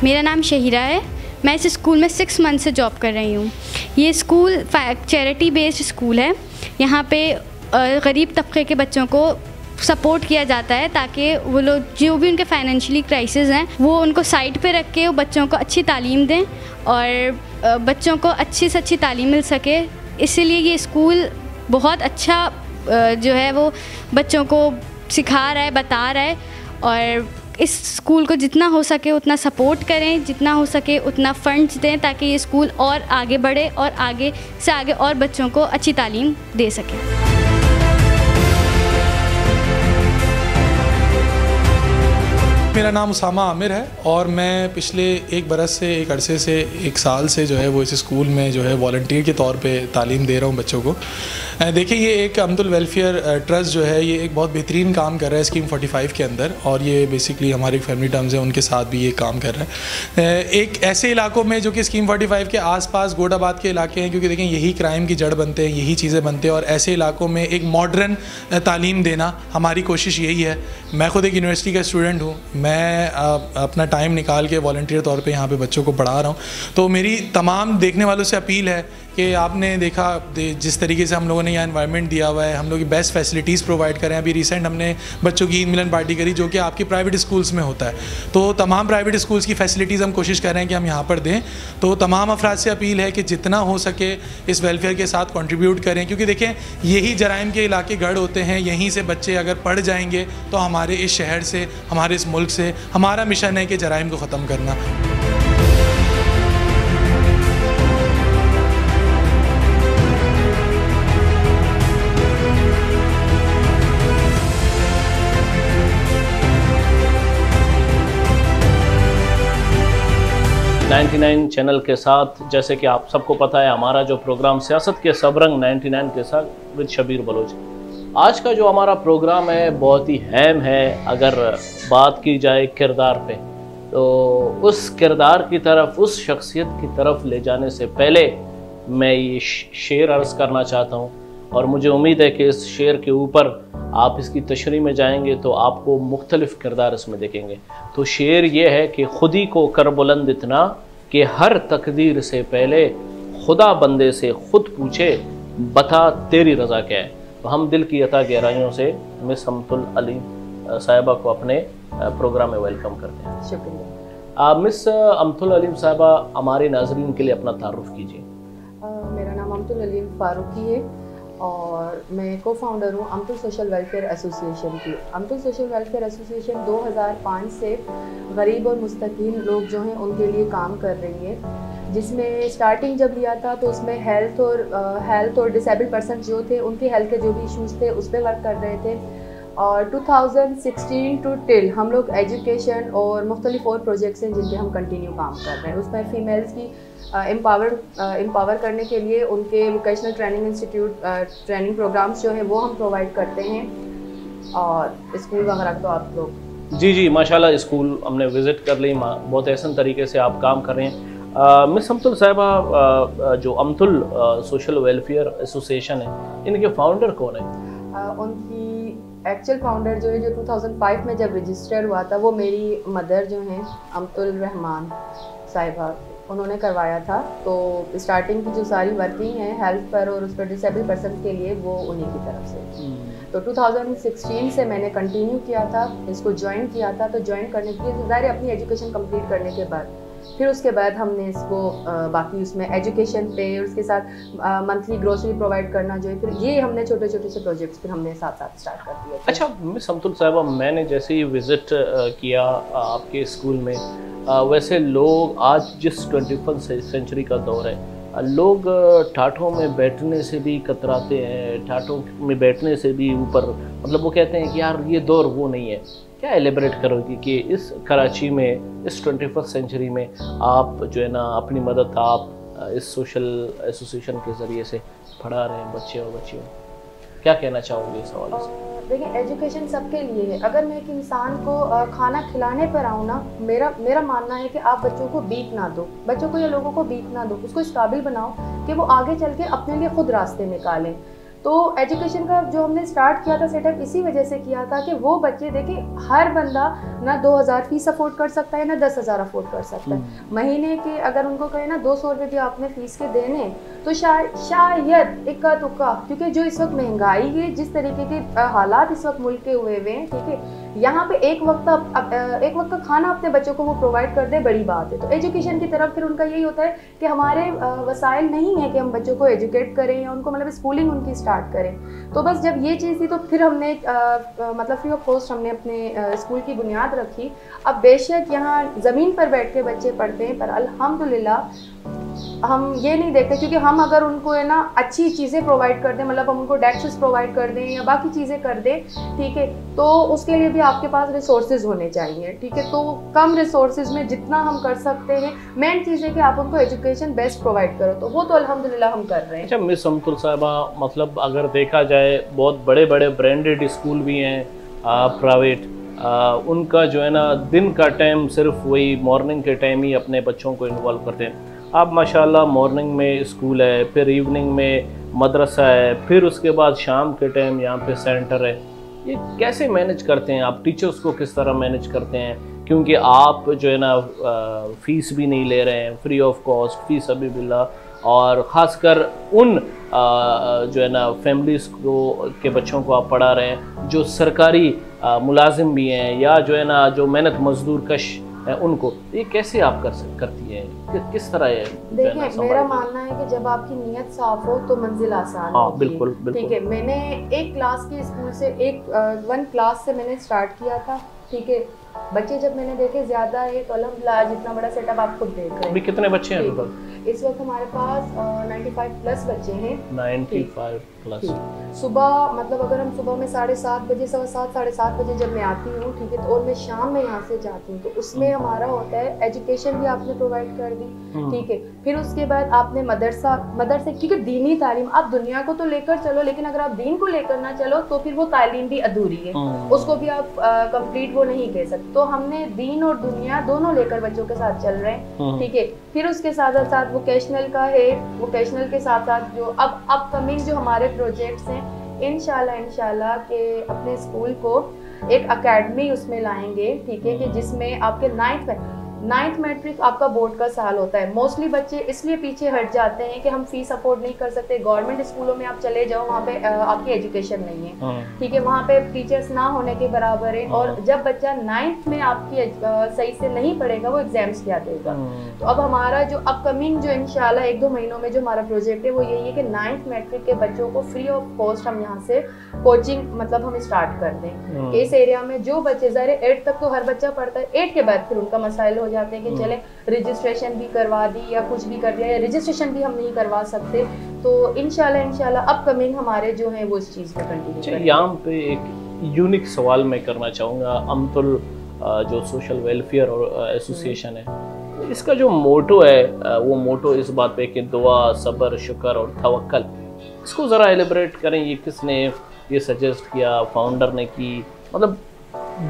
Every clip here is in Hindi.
मेरा नाम शहीरा है। मैं इस स्कूल में 6 मंथ से जॉब कर रही हूँ। ये स्कूल चैरिटी बेस्ड स्कूल है। यहाँ पे गरीब तबके के बच्चों को सपोर्ट किया जाता है ताकि वो लोग जो भी उनके फाइनेंशियली क्राइसिस हैं वो उनको साइड पे रख के वो बच्चों को अच्छी तालीम दें और बच्चों को अच्छी से अच्छी तालीम मिल सके। इसीलिए ये स्कूल बहुत अच्छा जो है वो बच्चों को सिखा रहा है, बता रहा है। और इस स्कूल को जितना हो सके उतना सपोर्ट करें, जितना हो सके उतना फंड्स दें ताकि ये स्कूल और आगे बढ़े और आगे से आगे और बच्चों को अच्छी तालीम दे सके। मेरा नाम उसामा आमिर है और मैं पिछले एक बरस से, एक अरसे से, एक साल से जो है वो इस स्कूल में जो है वॉलंटियर के तौर पे तालीम दे रहा हूँ बच्चों को। देखिए, ये एक अब्दुल वेलफेयर ट्रस्ट जो है ये एक बहुत बेहतरीन काम कर रहा है स्कीम 45 के अंदर, और ये बेसिकली हमारे फैमिली टर्म्स हैं उनके साथ भी ये काम कर रहा है। एक ऐसे इलाकों में जो कि स्कीम 45 के आसपास गोडाबाद के इलाके हैं, क्योंकि देखें यही क्राइम की जड़ बनते हैं, यही चीज़ें बनते हैं, और ऐसे इलाकों में एक मॉडर्न तालीम देना हमारी कोशिश यही है। मैं ख़ुद एक यूनिवर्सिटी का स्टूडेंट हूँ, मैं अपना टाइम निकाल के वॉलंटियर तौर पे यहाँ पे बच्चों को पढ़ा रहा हूँ। तो मेरी तमाम देखने वालों से अपील है कि आपने देखा जिस तरीके से हम लोगों ने यहाँ एनवायरनमेंट दिया हुआ है, हम लोग की बेस्ट फैसिलिटीज़ प्रोवाइड करें। अभी रिसेंट हमने बच्चों की ईद मिलन पार्टी करी जो कि आपकी प्राइवेट स्कूल्स में होता है। तो तमाम प्राइवेट स्कूल्स की फैसिलिटीज़ हम कोशिश कर रहे हैं कि हम यहाँ पर दें। तो तमाम अफराद से अपील है कि जितना हो सके इस वेलफेयर के साथ कंट्रीब्यूट करें, क्योंकि देखें यही जराइम के इलाके गढ़ होते हैं। यहीं से बच्चे अगर पढ़ जाएंगे तो हमारे इस शहर से, हमारे इस मुल्क से हमारा मिशन है कि जराइम को ख़त्म करना। 99 चैनल के साथ, जैसे कि आप सबको पता है, हमारा जो प्रोग्राम सियासत के सबरंग 99 के साथ विद शबीर बलोच। आज का जो हमारा प्रोग्राम है बहुत ही अहम है। अगर बात की जाए किरदार पे, तो उस किरदार की तरफ, उस शख्सियत की तरफ ले जाने से पहले मैं ये शेर अर्ज़ करना चाहता हूँ, और मुझे उम्मीद है कि इस शेर के ऊपर आप इसकी तशरीह में जाएंगे तो आपको मुख्तलिफ किरदार इसमें देखेंगे। तो शेर ये है कि खुदी को कर बुलंद इतना कि हर तकदीर से पहले खुदा बंदे से खुद पूछे बता तेरी रज़ा क्या है। तो हम दिल की अता गहराइयों से मिस अम्तुल अलीम साहिबा को अपने प्रोग्राम में वेलकम करते हैं। शुक्रिया। मिस अम्तुल अलीम साहिबा, हमारे नाजरीन के लिए अपना तारुफ कीजिए। मेरा नाम अम्तुल अलीम फ़ारूकी है और मैं को फाउंडर हूँ अम्तुल सोशल वेलफेयर एसोसिएशन की। अम्तुल सोशल वेलफेयर एसोसिएशन 2005 से गरीब और मुस्तकीन लोग जो हैं उनके लिए काम कर रही है, जिसमें स्टार्टिंग जब लिया था तो उसमें हेल्थ और डिसेबल्ड पर्सन जो थे उनके हेल्थ के जो भी इश्यूज़ थे उस पर वर्क कर रहे थे। और 2016 टू टिल हम लोग एजुकेशन और मुख्तलिफ और प्रोजेक्ट्स हैं जिनके हम कंटिन्यू काम कर रहे हैं। उसमें फ़ीमेल्स की एम्पावर करने के लिए उनके vocational training institute training programmes जो है वो हम प्रोवाइड करते हैं, और स्कूल वगैरह तो आप लोग जी माशाल्लाह स्कूल हमने विज़िट कर ली, बहुत ऐसा तरीके से आप काम कर रहे हैं। मिस अम्तुल साहिबा, जो अम्तुल सोशल वेलफेयर एसोसिएशन है, इनके फाउंडर कौन है? उनकी एक्चुअल फाउंडर जो है, जो 2005 में जब रजिस्टर हुआ था, वो मेरी मदर जो हैं अम्तुल रहमान साहिबा, उन्होंने करवाया था। तो स्टार्टिंग की जो सारी वर्किंग है हेल्थ पर और उस पर डिसेबल्ड पर्सन के लिए वो उन्हीं की तरफ से। तो 2016 से मैंने कंटिन्यू किया था, इसको ज्वाइन किया था। तो ज्वाइन करने के लिए ज़ाहिर अपनी एजुकेशन कंप्लीट करने के बाद फिर उसके बाद हमने इसको बाकी उसमें एजुकेशन पे और उसके साथ मंथली ग्रोसरी प्रोवाइड करना जो है, फिर ये हमने छोटे छोटे से प्रोजेक्ट्स फिर हमने साथ साथ स्टार्ट कर दिए। अच्छा मिस अम्तुल साहिबा, मैंने जैसे ही विज़िट किया आपके स्कूल में, वैसे लोग आज जिस 21st सेंचुरी का दौर है, लोग ठाठों में बैठने से भी कतराते हैं, ठाठों में बैठने से भी ऊपर, मतलब वो कहते हैं कि यार ये दौर वो नहीं है। क्या एलिब्रेट करोगी कि इस कराची में, इस 21st सेंचुरी में आप जो है ना अपनी मदद आप इस सोशल एसोसिएशन के ज़रिए से पढ़ा रहे हैं बच्चे और बच्चियों, क्या कहना चाहोगे इस हवाले से? देखिए, एजुकेशन सबके लिए है। अगर मैं एक इंसान को खाना खिलाने पर आऊँ ना, मेरा मानना है कि आप बच्चों को बीक ना दो, बच्चों को या लोगों को बीक ना दो, उसको इस काबिल बनाओ कि वो आगे चल के अपने लिए खुद रास्ते निकालें। तो एजुकेशन का जो हमने स्टार्ट किया था सेटअप इसी वजह से किया था कि वो बच्चे देखिए, हर बंदा ना 2000 फीस अफोर्ड कर सकता है ना 10,000 अफोर्ड कर सकता है। महीने के अगर उनको कहे ना 200 रुपये भी आपने फीस के देने, तो शायद इक्का तुक्का, क्योंकि जो इस वक्त महंगाई है, जिस तरीके के हालात इस वक्त मुल्क के हुए हुए हैं, ठीक है, यहाँ पे एक वक्त का खाना अपने बच्चों को वो प्रोवाइड कर दे, बड़ी बात है। तो एजुकेशन की तरफ फिर उनका यही होता है कि हमारे वसाइल नहीं है कि हम बच्चों को एजुकेट करें या उनको मतलब स्कूलिंग उनकी स्टार्ट करें। तो बस जब ये चीज़ थी तो फिर हमने मतलब फ्री ऑफ कॉस्ट हमने अपने स्कूल की बुनियाद रखी। अब बेशक यहाँ ज़मीन पर बैठ के बच्चे पढ़ते हैं, पर अल्हम्दुलिल्लाह हम ये नहीं देखते, क्योंकि हम अगर उनको है ना अच्छी चीज़ें प्रोवाइड कर दें, मतलब हम उनको डेस्क्स प्रोवाइड कर दें या बाकी चीज़ें कर दें, ठीक है, तो उसके लिए भी आपके पास रिसोर्सेज होने चाहिए, ठीक है। तो कम रिसोर्सेज में जितना हम कर सकते हैं, मेन चीज़ है कि आप उनको एजुकेशन बेस्ट प्रोवाइड करो, तो वो तो अल्हम्दुलिल्लाह हम कर रहे हैं। अच्छा मिस अमतुल साहिबा, मतलब अगर देखा जाए बहुत बड़े बड़े ब्रांडेड स्कूल भी हैं प्राइवेट, उनका जो है ना दिन का टाइम सिर्फ वही मॉर्निंग के टाइम ही अपने बच्चों को इन्वॉल्व करते हैं। आप माशाल्लाह मॉर्निंग में स्कूल है, फिर इवनिंग में मदरसा है, फिर उसके बाद शाम के टाइम यहाँ पे सेंटर है। ये कैसे मैनेज करते हैं आप? टीचर्स को किस तरह मैनेज करते हैं? क्योंकि आप जो है ना फ़ीस भी नहीं ले रहे हैं, फ्री ऑफ कॉस्ट, फ़ीस अभी बिल्ला, और ख़ासकर उन जो है ना फैमिलीज़ को के बच्चों को आप पढ़ा रहे हैं जो सरकारी मुलाजिम भी हैं या जो है ना जो मेहनत मजदूर कश है उनको। ये कैसे आप करती है, किस तरह है? देखिए, मेरा मानना है कि जब आपकी नीयत साफ हो तो मंजिल आसान होती है। बिल्कुल, ठीक है। मैंने एक क्लास के स्कूल से वन क्लास से मैंने स्टार्ट किया था, ठीक है। बच्चे जब मैंने देखे ज़्यादा है तो अल्हम्दुलिल्लाह जितना बड़ा सेटअप आप खुद देख रहे हैं। अभी कितने बच्चे हैं टोटल? इस वक्त हमारे पास 95 प्लस बच्चे हैं। 95 प्लस। सुबह मतलब अगर हम सुबह में 7:30 बजे, 7:15 7:30 बजे जब मैं आती हूँ, ठीक है, तो और मैं शाम में यहाँ से जाती हूँ, तो उसमें हमारा होता है एजुकेशन भी आपने प्रोवाइड कर दी, ठीक है। फिर उसके बाद आपने मदरसे, क्योंकि दीनी तालीम आप दुनिया को तो लेकर चलो, लेकिन अगर आप दीन को लेकर ना चलो तो फिर वो तालीम भी अधूरी है, उसको भी आप कंप्लीट वो नहीं कह सकते। तो हमने दीन और दुनिया दोनों लेकर बच्चों के साथ चल रहे हैं, ठीक है। फिर उसके साथ साथ वोकेशनल का है, वोकेशनल के साथ साथ जो अब अपकमिंग जो हमारे प्रोजेक्ट्स हैं, इंशाल्लाह के अपने स्कूल को एक अकेडमी उसमें लाएंगे, ठीक है, कि जिसमें आपके 9th मैट्रिक आपका बोर्ड का साल होता है। मोस्टली बच्चे इसलिए पीछे हट जाते हैं कि हम फीस अफोर्ड नहीं कर सकते। गवर्नमेंट स्कूलों में आप चले जाओ, वहाँ पे आपकी एजुकेशन नहीं है, ठीक है, वहाँ पे टीचर्स ना होने के बराबर है। और जब बच्चा 9th में आपकी सही से नहीं पढ़ेगा, वो एग्जाम्स क्या देगा। तो अब हमारा जो अपकमिंग जो इंशाल्लाह 1-2 महीनों में जो हमारा प्रोजेक्ट है वो यही है कि 9th मैट्रिक के बच्चों को फ्री ऑफ कॉस्ट हम यहाँ से कोचिंग मतलब हम स्टार्ट कर दें इस एरिया में। जो बच्चे ज़ाहिर 8 तक तो हर बच्चा पढ़ता है, 8 के बाद फिर उनका मसाइल हो जाते हैं कि चले रजिस्ट्रेशन भी करवा दी या कुछ भी कर दिया, या रजिस्ट्रेशन भी हम नहीं करवा सकते। तो इंशाल्लाह अपकमिंग हमारे जो है वो इस चीज़ को कंटिन्यू करेंगे। यहाँ पे एक यूनिक सवाल मैं करना चाहूँगा। अमतुल जो सोशल वेलफेयर और एसोसिएशन है, इसका जो मोटो है वो मोटो इस बात पे कि दुआ, सब्र, शुक्र और तवक्कल, इसको ज़रा एलिब्रेट करें। ये किसने ये सजेस्ट किया? फाउंडर ने की? मतलब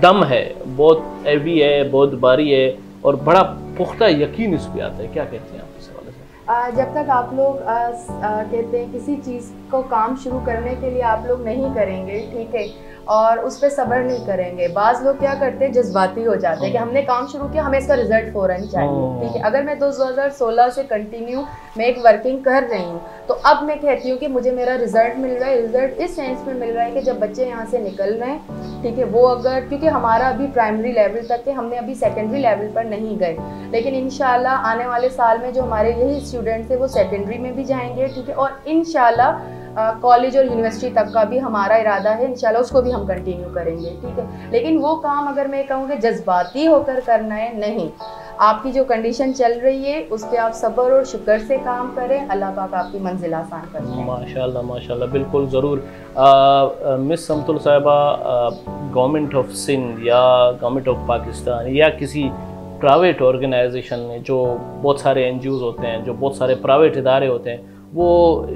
दम है, बहुत हैवी है, बहुत भारी है और बड़ा पुख्ता यकीन इस पे आता है। क्या कहते हैं आप इस हवाले से? जब तक आप लोग कहते हैं किसी चीज़ को काम शुरू करने के लिए आप लोग नहीं करेंगे, ठीक है, और उस पर सब्र नहीं करेंगे। बाज़ लोग क्या करते हैं, जज्बाती हो जाते हैं कि हमने काम शुरू किया, हमें इसका रिजल्ट फ़ौरन चाहिए, ठीक है। अगर मैं 2016 से कंटिन्यू मैं एक वर्किंग कर रही हूँ, तो अब मैं कहती हूँ कि मुझे मेरा रिजल्ट मिल रहा है। रिजल्ट इस सेंस में मिल रहा है कि जब बच्चे यहाँ से निकल रहे हैं, ठीक है, वो अगर, क्योंकि हमारा अभी प्राइमरी लेवल तक है, हमने अभी सेकेंडरी लेवल पर नहीं गए, लेकिन इंशाल्लाह आने वाले साल में जो हमारे यही स्टूडेंट्स हैं वो सेकेंडरी में भी जाएंगे, ठीक है, और इंशाल्लाह कॉलेज और यूनिवर्सिटी तक का भी हमारा इरादा है, इंशाल्लाह उसको भी हम कंटिन्यू करेंगे, ठीक है। लेकिन वो काम अगर मैं कहूँ कि जज्बाती होकर करना है, नहीं, आपकी जो कंडीशन चल रही है उस पर आप सब्र और शुक्र से काम करें, अल्लाह पाक आपकी मंजिल आसान करते हैं। माशाल्लाह माशाल्लाह, बिल्कुल ज़रूर। मिस अमतुल साहिबा, गवर्नमेंट ऑफ सिंध या गवर्नमेंट ऑफ पाकिस्तान या किसी प्राइवेट ऑर्गेनाइजेशन में जो बहुत सारे NGOs होते हैं, जो बहुत सारे प्राइवेट इदारे होते हैं, वो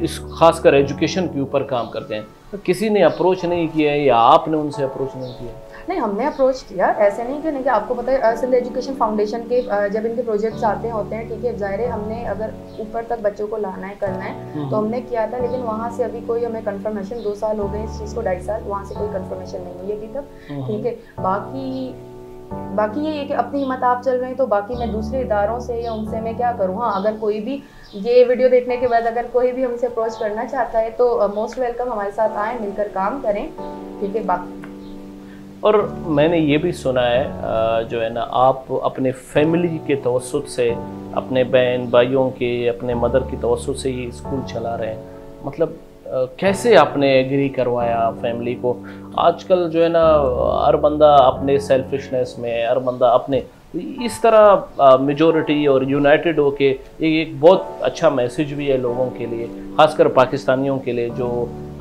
इस खासकर एजुकेशन के ऊपर काम करते हैं, तो किसी ने अप्रोच नहीं किया या आपने उनसे अप्रोच नहीं किया? नहीं, हमने अप्रोच किया, ऐसे नहीं कि आपको पता है सिंध एजुकेशन फाउंडेशन के जब इनके प्रोजेक्ट्स आते होते हैं, ठीक है, ज़ाहिर है हमने अगर ऊपर तक बच्चों को लाना है, करना है तो हमने किया था, लेकिन वहाँ से अभी कोई हमें कंफर्मेशन, 2 साल हो गए इस चीज़ को, 2.5 साल, वहाँ से कोई कंफर्मेशन नहीं हुई अभी तक, ठीक है। बाकी ये है कि अपनी हिम्मत आप चल रहे हैं, तो बाकी मैं दूसरे इदारों से या उनसे मैं क्या करूँ। हाँ, अगर कोई भी ये वीडियो देखने के बाद अगर कोई भी हमसे अप्रोच करना चाहता है तो मोस्ट वेलकम, हमारे साथ आएँ, मिलकर काम करें, ठीक है। बाकी और मैंने ये भी सुना है जो है ना, आप अपने फैमिली के तवस्सुत से, अपने बहन भाइयों के, अपने मदर की तवस्सुत से ये स्कूल चला रहे हैं। मतलब कैसे आपने एग्री करवाया फैमिली को? आजकल जो है ना, हर बंदा अपने सेल्फिशनेस में, हर बंदा अपने, इस तरह मेजॉरिटी और यूनाइटेड होके एक बहुत अच्छा मैसेज भी है लोगों के लिए, खासकर पाकिस्तानियों के लिए जो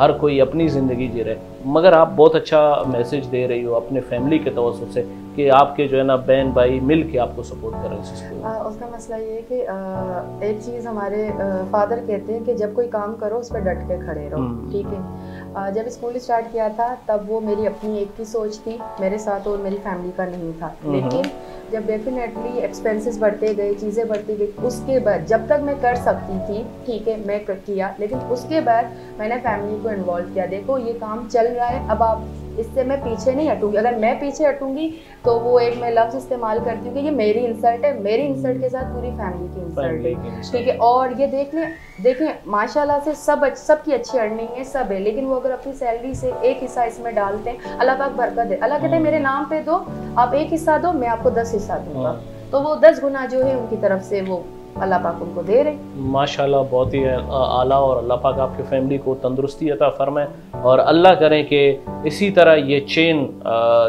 हर कोई अपनी ज़िंदगी जी रहे। मगर आप बहुत अच्छा मैसेज दे रही हो अपने फैमिली के तवज्जुह से कि आपके जो है ना बहन भाई मिल के आपको सपोर्ट कर रहे हैं। उसका मसला ये है कि एक चीज़ हमारे फादर कहते हैं कि जब कोई काम करो उस पर डट के खड़े रहो, ठीक है। जब स्कूल स्टार्ट किया था तब वो मेरी अपनी एक की सोच थी मेरे साथ, और मेरी फैमिली का नहीं था। लेकिन जब डेफिनेटली एक्सपेंसेस बढ़ते गए, चीज़ें बढ़ती गई, उसके बाद जब तक मैं कर सकती थी, ठीक है, मैं किया, लेकिन उसके बाद मैंने फैमिली को इन्वॉल्व किया। देखो ये काम चल रहा है, अब आप इससे मैं पीछे नहीं हटूंगी। अगर मैं पीछे हटूंगी तो वो एक मैं लफ्ज़ इस्तेमाल करती हूँ कि ये मेरी इंसल्ट है, मेरी इंसल्ट के साथ पूरी फैमिली की इंसल्ट है, ठीक है। और ये देखें माशाल्लाह से सबकी अच्छी अर्निंग है, सब है, लेकिन वो अगर अपनी सैलरी से एक हिस्सा इसमें डालते हैं, अल्लाह पाक बरकत दे। अल्लाह कहते हैं मेरे नाम पे दो, आप एक हिस्सा दो, मैं आपको 10 हिस्सा दूंगा। तो वो 10 गुना जो है उनकी तरफ से वो अल्लाह पाक उनको दे रहे। माशाल्लाह, बहुत ही आला, और अल्लाह पाक आपकी फैमिली को तंदुरुस्ती अता फरमाए, और अल्लाह करें कि इसी तरह ये चेन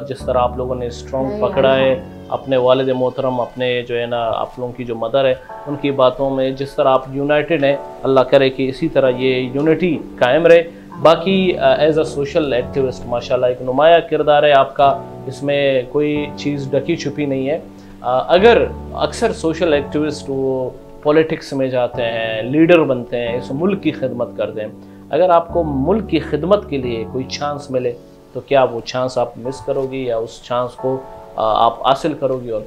जिस तरह आप लोगों ने स्ट्रॉन्ग पकड़ा है, अपने वालिद मोहतरम, अपने जो है ना आप लोगों की जो मदर है उनकी बातों में जिस तरह आप यूनाइटेड हैं, अल्लाह करे कि इसी तरह ये यूनिटी कायम रहे। बाकी एज अ सोशल एक्टिविस्ट माशाल्लाह एक नुमाया किरदार है आपका, इसमें कोई चीज़ ढकी छुपी नहीं है। अगर अक्सर सोशल एक्टिविस्ट वो पॉलिटिक्स में जाते हैं, लीडर बनते हैं, इस मुल्क की खिदमत करते हैं, अगर आपको मुल्क की खिदमत के लिए कोई चांस मिले तो क्या वो चांस आप मिस करोगी, या उस चांस को आप हासिल करोगी और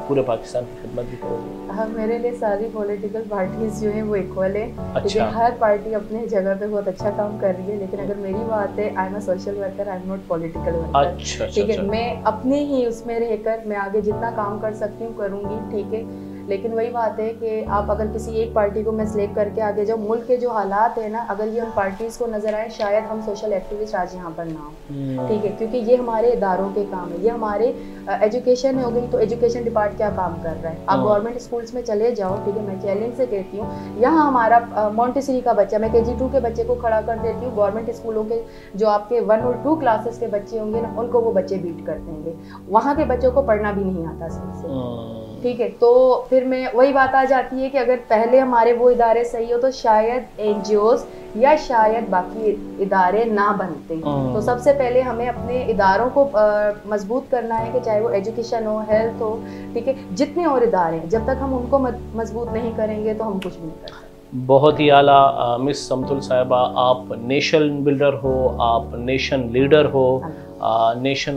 पूरे पाकिस्तान की खिदमत भी करोगी? हाँ, मेरे लिए सारी पॉलिटिकल पार्टीज जो है वो इक्वल है। अच्छा। हर पार्टी अपने जगह पे बहुत अच्छा काम कर रही है, लेकिन अगर मेरी बात है, I am a social worker, I am not political worker. अच्छा, ठीक है, मैं अपने ही उसमें रहकर मैं आगे जितना काम कर सकती हूँ करूँगी, ठीक है। लेकिन वही बात है कि आप अगर किसी एक पार्टी को मैं सिलेक्ट करके आगे जाओ, मुल्क के जो हालात है ना, अगर ये उन पार्टीज़ को नज़र आए, शायद हम सोशल एक्टिविस्ट आज यहाँ पर ना हो, ठीक है, क्योंकि ये हमारे इदारों के काम है, ये हमारे एजुकेशन हो गई, तो एजुकेशन डिपार्ट क्या काम कर रहा है। आप गवर्नमेंट स्कूल्स में चले जाओ, ठीक है, मैं चैलेंज से कहती हूँ, यहाँ हमारा मॉन्टेसरी का बच्चा, मैं KG 2 के बच्चे को खड़ा कर देती हूँ, गवर्नमेंट स्कूलों के जो आपके 1 और 2 क्लासेस के बच्चे होंगे ना, उनको वो बच्चे बीट कर देंगे। वहाँ के बच्चों को पढ़ना भी नहीं आता सही से, ठीक है। तो फिर मैं वही बात आ जाती है कि अगर पहले हमारे वो इदारे सही हो तो शायद NGOs या शायद बाकी इदारे ना बनते। तो सबसे पहले हमें अपने इदारों को मजबूत करना है, कि चाहे वो एजुकेशन हो, हेल्थ हो, ठीक है, जितने और इदारे हैं, जब तक हम उनको मजबूत नहीं करेंगे तो हम कुछ भी नहीं कर सकते। बहुत ही आला मिस समतुल साहिबा, आप नेशन बिल्डर हो, आप नेशन लीडर हो, नेशन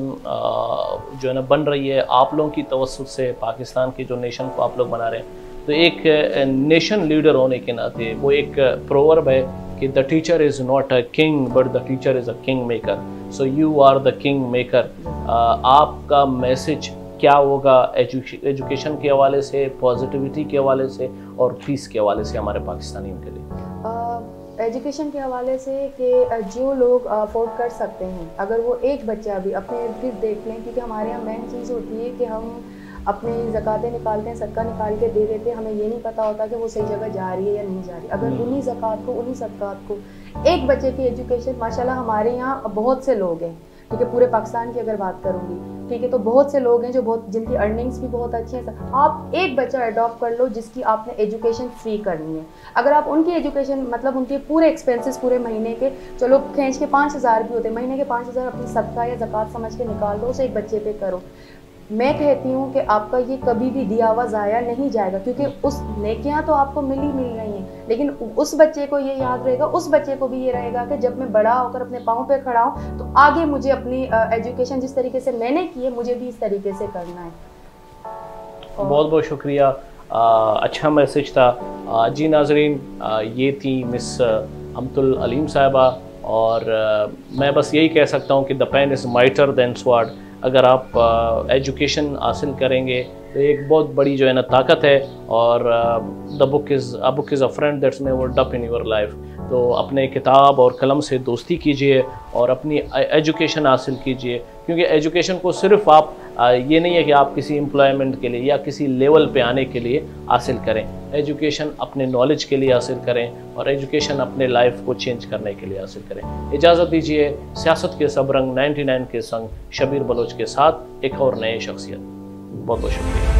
जो है ना बन रही है आप लोगों की तवज्जुह से, पाकिस्तान की जो नेशन को आप लोग बना रहे हैं। तो एक नेशन लीडर होने के नाते वो एक प्रोवर्ब है कि the teacher is not a king but the teacher is a king maker, so you are the king maker. आपका मैसेज क्या होगा एजुकेशन के हवाले से, पॉजिटिविटी के हवाले से और पीस के हवाले से हमारे पाकिस्तानियों के लिए? एजुकेशन के हवाले से कि जो लोग अफोर्ड कर सकते हैं, अगर वो एक बच्चा भी अपने इर्द गिर्द देख लें, क्योंकि हमारे यहाँ मेन चीज़ होती है कि हम अपनी ज़कातें निकालते हैं, सदका निकाल के दे देते हैं, हमें ये नहीं पता होता कि वो सही जगह जा रही है या नहीं जा रही। अगर उन्हीं ज़कात को, उन्हीं सदकात को, एक बच्चे की एजुकेशन, माशाल्लाह हमारे यहाँ बहुत से लोग हैं, ठीक है, पूरे पाकिस्तान की अगर बात करूँगी, ठीक है, तो बहुत से लोग हैं जो जिनकी अर्निंग्स भी बहुत अच्छी हैं। आप एक बच्चा अडॉप्ट कर लो जिसकी आपने एजुकेशन फ्री करनी है। अगर आप उनकी एजुकेशन, मतलब उनके पूरे एक्सपेंसेस पूरे महीने के, चलो खींच के 5000 भी होते हैं, महीने के 5000 अपनी सदका या ज़कात समझ के निकाल दो, उसे एक बच्चे पे करो। मैं कहती हूँ कि आपका ये कभी भी दिया हुआ ज़ाया नहीं जाएगा, क्योंकि उस नेकियां तो आपको मिल रही हैं, लेकिन उस बच्चे को ये याद रहेगा, उस बच्चे को भी ये रहेगा कि जब मैं बड़ा होकर अपने पाँव पे खड़ा हूँ तो आगे मुझे अपनी एजुकेशन जिस तरीके से मैंने की है मुझे भी इस तरीके से करना है। बहुत बहुत शुक्रिया, अच्छा मैसेज था। जी नाजरीन, ये थी मिस अमतुल अलीम साहिबा, और मैं बस यही कह सकता हूँ कि the pen is mightier than sword. अगर आप एजुकेशन हासिल करेंगे तो एक बहुत बड़ी जो है ना ताकत है, और the book is a friend that's never डप इन योर लाइफ। तो अपने किताब और कलम से दोस्ती कीजिए और अपनी एजुकेशन हासिल कीजिए, क्योंकि एजुकेशन को सिर्फ आप ये नहीं है कि आप किसी एम्प्लॉयमेंट के लिए या किसी लेवल पे आने के लिए हासिल करें। एजुकेशन अपने नॉलेज के लिए हासिल करें, और एजुकेशन अपने लाइफ को चेंज करने के लिए हासिल करें। इजाज़त दीजिए सियासत के सब रंग 99 के संग शबीर बलोच के साथ एक और नए शख्सियत। बहुत बहुत शुक्रिया।